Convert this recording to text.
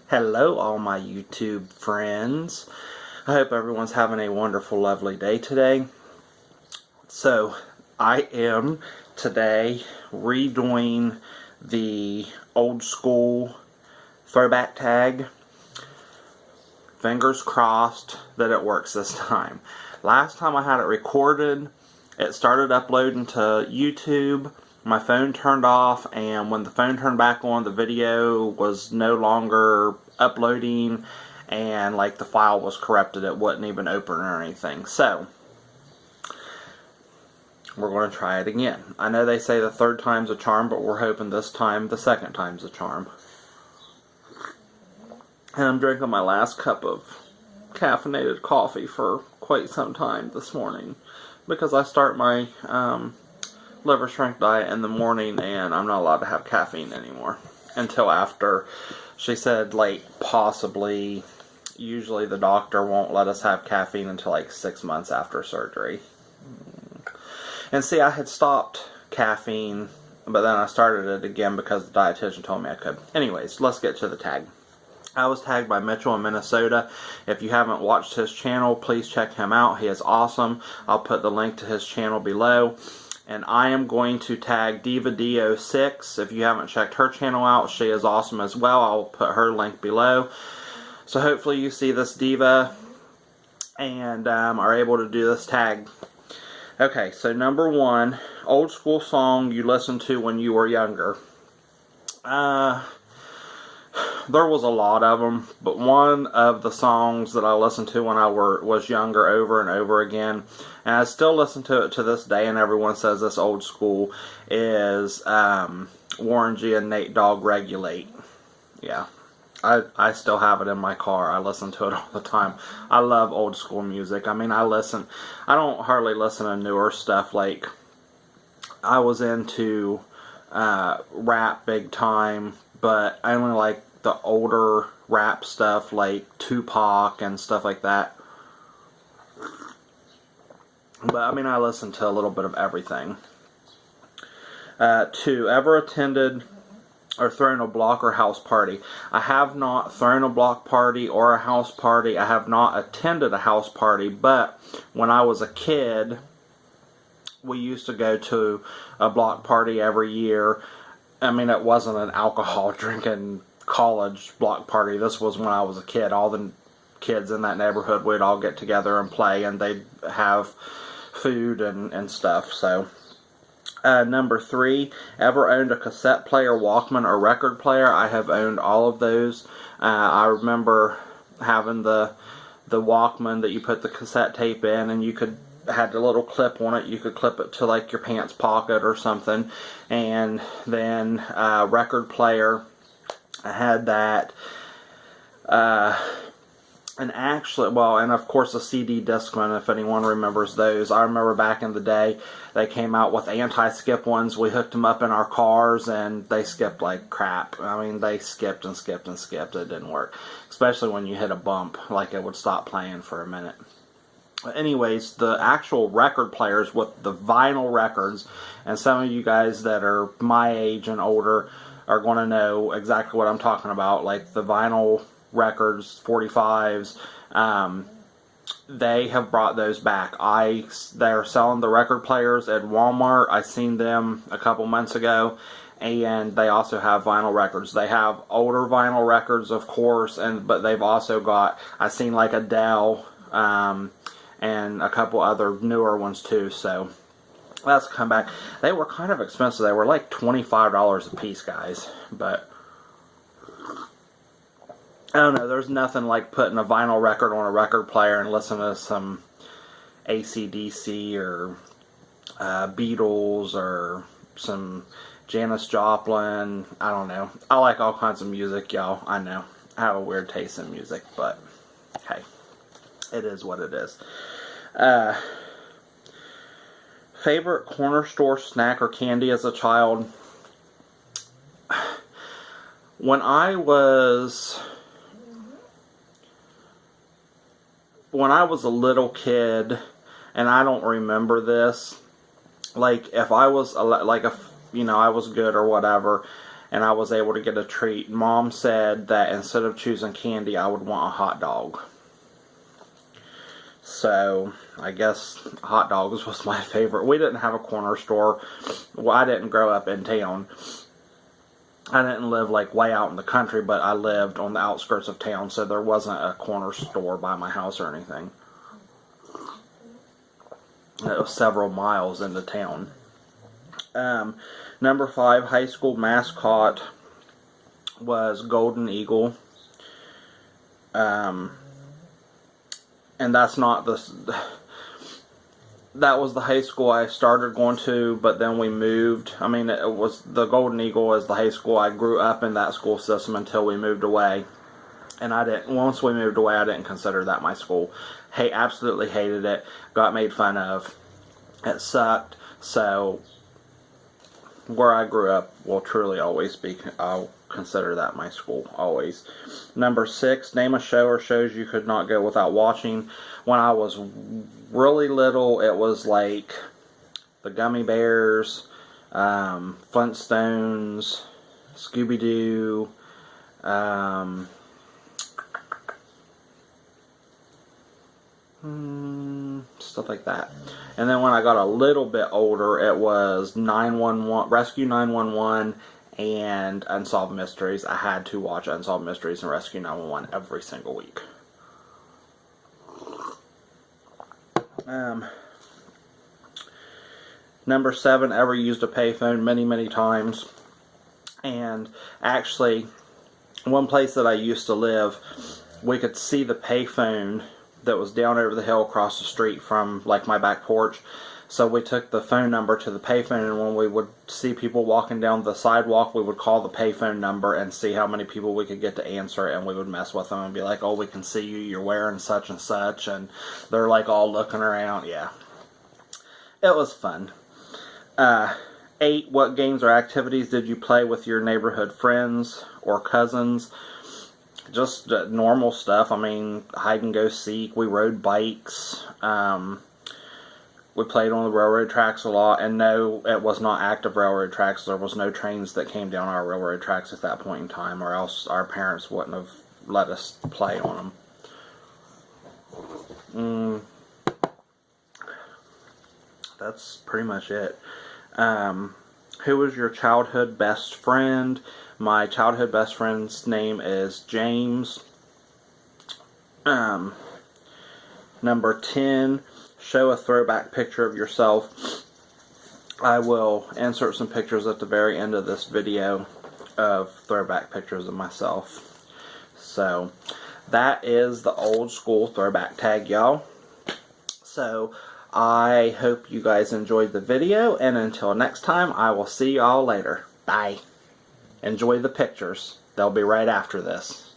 Hello all my YouTube friends. I hope everyone's having a wonderful, lovely day today. So, I am today redoing the old school throwback tag. Fingers crossed that it works this time. Last time I had it recorded, it started uploading to YouTube. My phone turned off, and when the phone turned back on, the video was no longer uploading, and like the file was corrupted. It wouldn't even open or anything. So we're going to try it again. I know they say the third time's a charm, but we're hoping this time the second time's a charm. And I'm drinking my last cup of caffeinated coffee for quite some time this morning, because I start my liver shrink diet in the morning, and I'm not allowed to have caffeine anymore until after, she said, like, possibly, usually the doctor won't let us have caffeine until like 6 months after surgery. And see, I had stopped caffeine, but then I started it again because the dietitian told me I could. Anyways, let's get to the tag. I was tagged by Mitchell in Minnesota. If you haven't watched his channel, please check him out. He is awesome. I'll put the link to his channel below. And I am going to tag DivaDee 06. If you haven't checked her channel out, she is awesome as well. I'll put her link below. So hopefully you see this diva and are able to do this tag. Okay, so number one, old school song you listened to when you were younger. There was a lot of them, but one of the songs that I listened to when I was younger over and over again, and I still listen to it to this day, and everyone says this old school, is Warren G and Nate Dogg, Regulate. Yeah, I still have it in my car. I listen to it all the time. I love old school music. I mean, I don't hardly listen to newer stuff. Like, I was into rap big time, but I only like the older rap stuff like Tupac and stuff like that. But I mean, I listen to a little bit of everything. 2, ever attended or thrown a block or house party? I have not thrown a block party or a house party. I have not attended a house party, but when I was a kid, we used to go to a block party every year. I mean, it wasn't an alcohol drinking college block party. This was when I was a kid. All the kids in that neighborhood would all get together and play, and they'd have food and stuff. So number 3, ever owned a cassette player, Walkman, or record player? I have owned all of those. I remember having the Walkman that you put the cassette tape in, and you had the little clip on it. You could clip it to like your pants pocket or something. And then record player, I had that. And actually, well, and of course the CD Discman, if anyone remembers those. I remember back in the day, they came out with anti-skip ones. We hooked them up in our cars, and they skipped like crap. I mean, they skipped and skipped and skipped. It didn't work. Especially when you hit a bump, like it would stop playing for a minute. Anyways, the actual record players with the vinyl records, and some of you guys that are my age and older are going to know exactly what I'm talking about, like the vinyl records, 45s, they have brought those back. They're selling the record players at Walmart. I seen them a couple months ago, and they also have vinyl records. They have older vinyl records, of course, but they've also got, I seen like Adele, and a couple other newer ones too. So that's come back. They were kind of expensive. They were like $25 a piece, guys. But I don't know. There's nothing like putting a vinyl record on a record player and listening to some AC/DC or Beatles or some Janis Joplin. I don't know. I like all kinds of music, y'all. I know. I have a weird taste in music, but hey, it is what it is. Favorite corner store snack or candy as a child? When I was a little kid, and I don't remember this, like if I was like I was good or whatever, and I was able to get a treat. Mom said that instead of choosing candy, I would want a hot dog. So, I guess hot dogs was my favorite. We didn't have a corner store. Well, I didn't grow up in town. I didn't live like way out in the country, but I lived on the outskirts of town, so there wasn't a corner store by my house or anything. It was several miles into town. Number 5, high school mascot was Golden Eagle. And that's not that was the high school I started going to, but then we moved. I mean, it was the Golden Eagle as the high school. I grew up in that school system until we moved away. And once we moved away, I didn't consider that my school. Absolutely hated it. Got made fun of. It sucked. So, where I grew up will truly always be, I'll consider that my school, always. Number 6, name a show or shows you could not go without watching. When I was really little, it was like the Gummy Bears, Flintstones, Scooby-Doo, stuff like that. And then when I got a little bit older, it was 911, Rescue 911, and Unsolved Mysteries. I had to watch Unsolved Mysteries and Rescue 911 every single week. Number 7, ever used a payphone? Many, many times. And actually, one place that I used to live, we could see the payphone that was down over the hill across the street from like my back porch. So we took the phone number to the payphone, and when we would see people walking down the sidewalk, we would call the payphone number and see how many people we could get to answer, and we would mess with them and be like, oh, we can see you, you're wearing such and such, and they're like all looking around. Yeah. It was fun. 8, what games or activities did you play with your neighborhood friends or cousins? Just normal stuff. I mean, hide and go seek. We rode bikes. We played on the railroad tracks a lot. And no, it was not active railroad tracks. There was no trains that came down our railroad tracks at that point in time, or else our parents wouldn't have let us play on them. That's pretty much it. Who was your childhood best friend? My childhood best friend's name is James. Number 10, show a throwback picture of yourself. I will insert some pictures at the very end of this video of throwback pictures of myself. So, that is the old school throwback tag, y'all. So, I hope you guys enjoyed the video, and until next time, I will see y'all later. Bye. Enjoy the pictures. They'll be right after this.